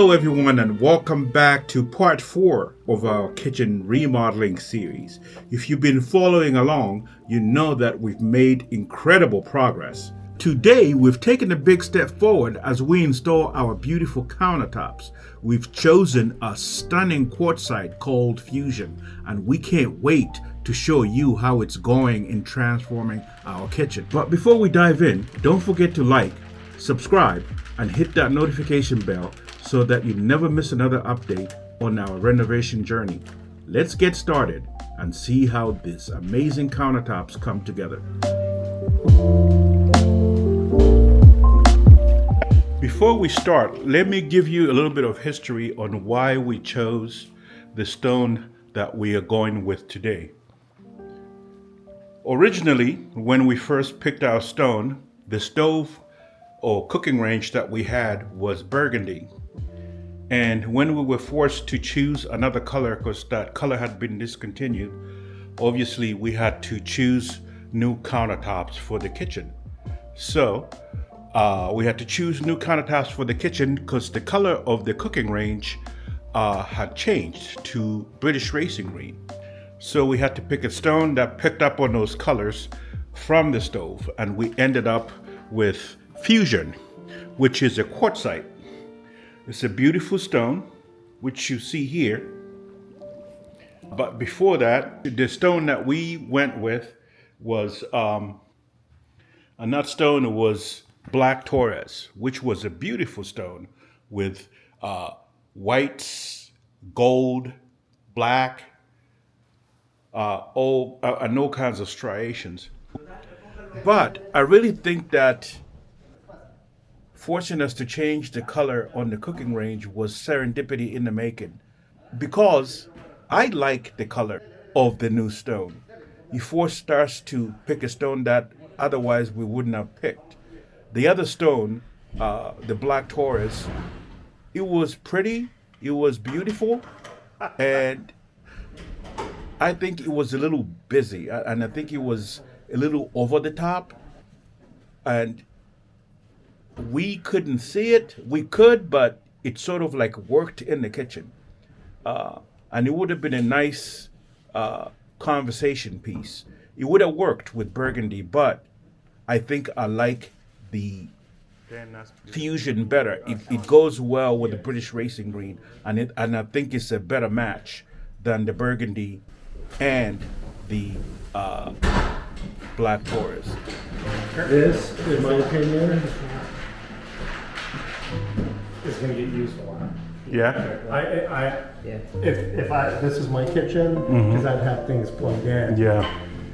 Hello everyone and welcome back to part 4 of our kitchen remodeling series. If you've been following along, you know that we've made incredible progress. Today we've taken a big step forward as we install our beautiful countertops. We've chosen a stunning quartzite called Fusion, and we can't wait to show you how it's going in transforming our kitchen. But before we dive in, don't forget to like, subscribe, and hit that notification bell so that you never miss another update on our renovation journey. Let's get started and see how these amazing countertops come together. Before we start, let me give you a little bit of history on why we chose the stone that we are going with today. Originally, when we first picked our stone, the stove or cooking range that we had was burgundy. And when we were forced to choose another color because that color had been discontinued, obviously we had to choose new countertops for the kitchen. So we had to choose new countertops for the kitchen because the color of the cooking range had changed to British racing green. So we had to pick a stone that picked up on those colors from the stove, and we ended up with Fusion, which is a quartzite. It's a beautiful stone, which you see here. But before that, the stone that we went with was, and that stone was Black Torres, which was a beautiful stone with whites, gold, black, and all kinds of striations. But I really think that forcing us to change the color on the cooking range was serendipity in the making, because I like the color of the new stone. You forced us to pick a stone that otherwise we wouldn't have picked. The other stone, the Black Taurus, it was pretty, it was beautiful, and I think it was a little busy, and I think it was a little over the top, and we couldn't see it. We could, but it sort of like worked in the kitchen. And it would have been a nice conversation piece. It would have worked with burgundy, but I think I like the Fusion better. It goes well with the British racing green, and I think it's a better match than the burgundy and the Black Taurus. This, in my opinion, is going to get used a lot. Yeah. This is my kitchen, because I'd have things plugged in. Yeah.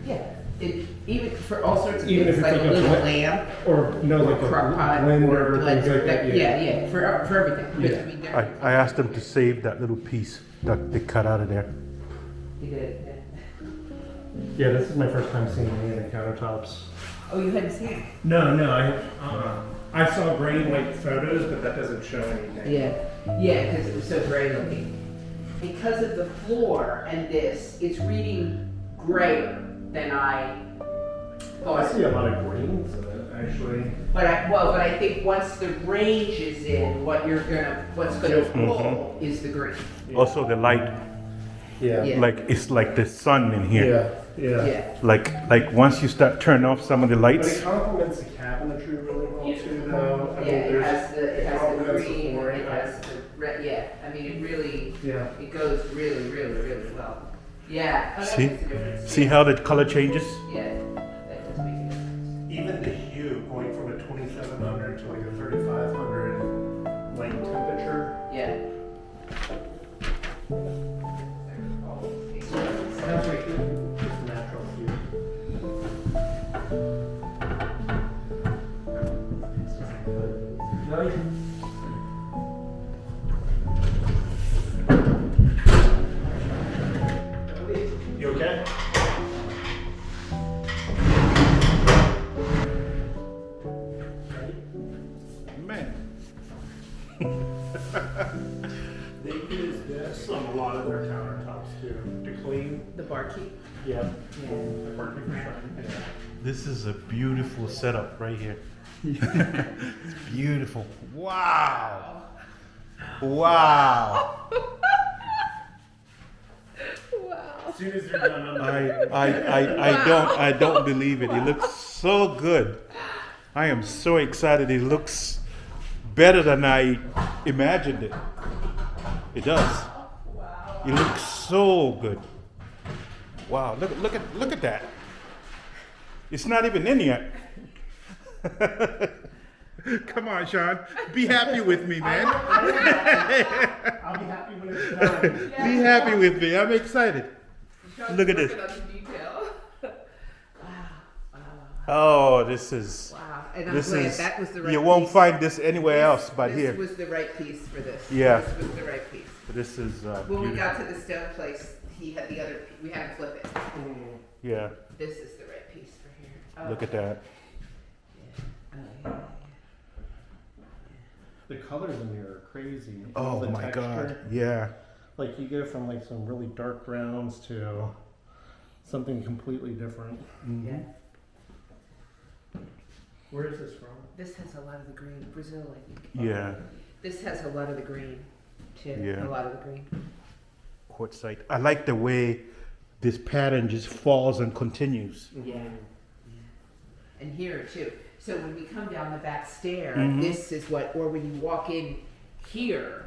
Yeah, even for all sorts of Even things, if like it's a like a little bl- lamp, Or no, like a crock pot, blender, or things like that. yeah, for everything. But Yeah. I mean, I asked them to save that little piece that they cut out of there. you did. Yeah, this is my first time seeing any of the countertops. Oh, you hadn't seen it? No, I saw gray and white photos, but that doesn't show anything. Yeah, because it was so gray looking. Because of the floor and this, it's reading grayer than I thought. I see a lot of greens in it, actually. But I think once the range is in, what's gonna pull is the green. Also the light, Yeah. Yeah. like it's like the sun in here. Yeah. Yeah. Like once you start turning off some of the But it lights. complements the cabinetry really well too, though. I Yeah, mean, it there's has the complements green, for it has the red, yeah, I mean, it really, Yeah. it goes really, really, really well. Yeah. Oh, that See? makes a difference. See how the color changes? Yeah, that does make a difference. Even the hue going from a 2700 to like a 3500 light temperature. Yeah. Sounds great. Just natural hue. You okay? Man. They use this on a lot of their countertops too, to clean. The barkeep? Yeah. Yeah. The parking for sure. This is a beautiful setup right here. It's beautiful. Wow. Wow. Wow. As soon as they're done, I'm I don't believe it. It looks so good. I am so excited. It looks better than I imagined it. It does. It looks so good. Wow, look at that. It's not even in yet. Come on, Sean. Be happy with me, man. I'll be happy when it's done. Be happy with me. I'm excited. Look at this. Working on the detail. Oh, this is. Wow. And I'm This glad is. that was the right You won't piece. find this anywhere else but This here. was the right piece for this. Yeah. This was the right piece. This is When we beautiful. got to the stone place, he had the other, we had him flip it. Yeah, This is the right piece for here. Oh, look at that. oh, yeah. The colors in here are crazy. Oh The my God. texture. Yeah. Like you go from like some really dark browns to something completely different. Yeah. Where is this from? This has a lot of the green. Brazil, I think. Yeah. This has a lot of the green, too. Yeah. A lot of the green. Quartzite. I like the way this pattern just falls and continues. Yeah. And here, too. So when we come down the back stair, Mhm. this is what, or when you walk in here,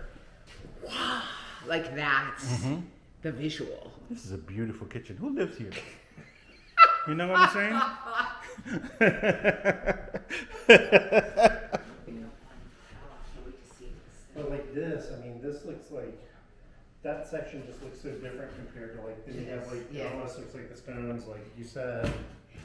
wow, like that's Mhm. the visual. This is a beautiful kitchen. Who lives here? You know what I'm saying? But like this, I mean, this looks like, that section just looks so different compared to like, then you have like, Yeah. it almost looks like the stones, like you said.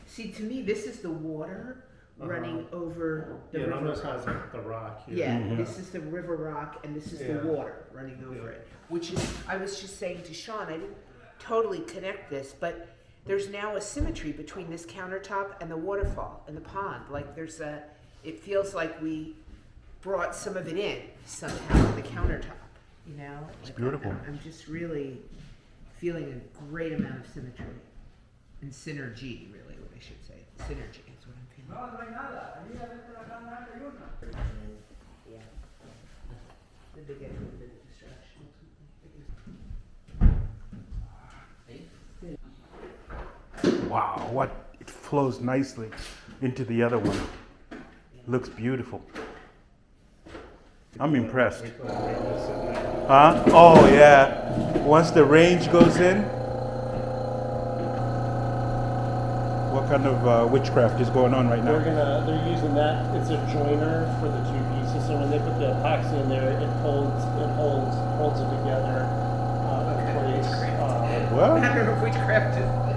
See, to me, this is the water running over the Yeah, it river. almost has like the rock here. Yeah, Mhm. this is the river rock, and this is Yeah. the water running over Yeah. it. Which is, I was just saying to Sean, I didn't totally connect this, but there's now a symmetry between this countertop and the waterfall and the pond. Like there's a, it feels like we brought some of it in somehow in the countertop. You know, It's Like, beautiful. I'm just really feeling a great amount of symmetry and synergy, really, what I should say. Synergy is what I'm feeling. Yeah. The big end of the distraction. Wow, what it flows nicely into the other one. Looks beautiful. I'm impressed. Huh? Oh yeah. Once the range goes in, what kind of witchcraft is going on right now? They're using that, it's a joiner for the two pieces, so when they put the epoxy in there, it holds it together, in Okay. place. I What? don't know if witchcraft is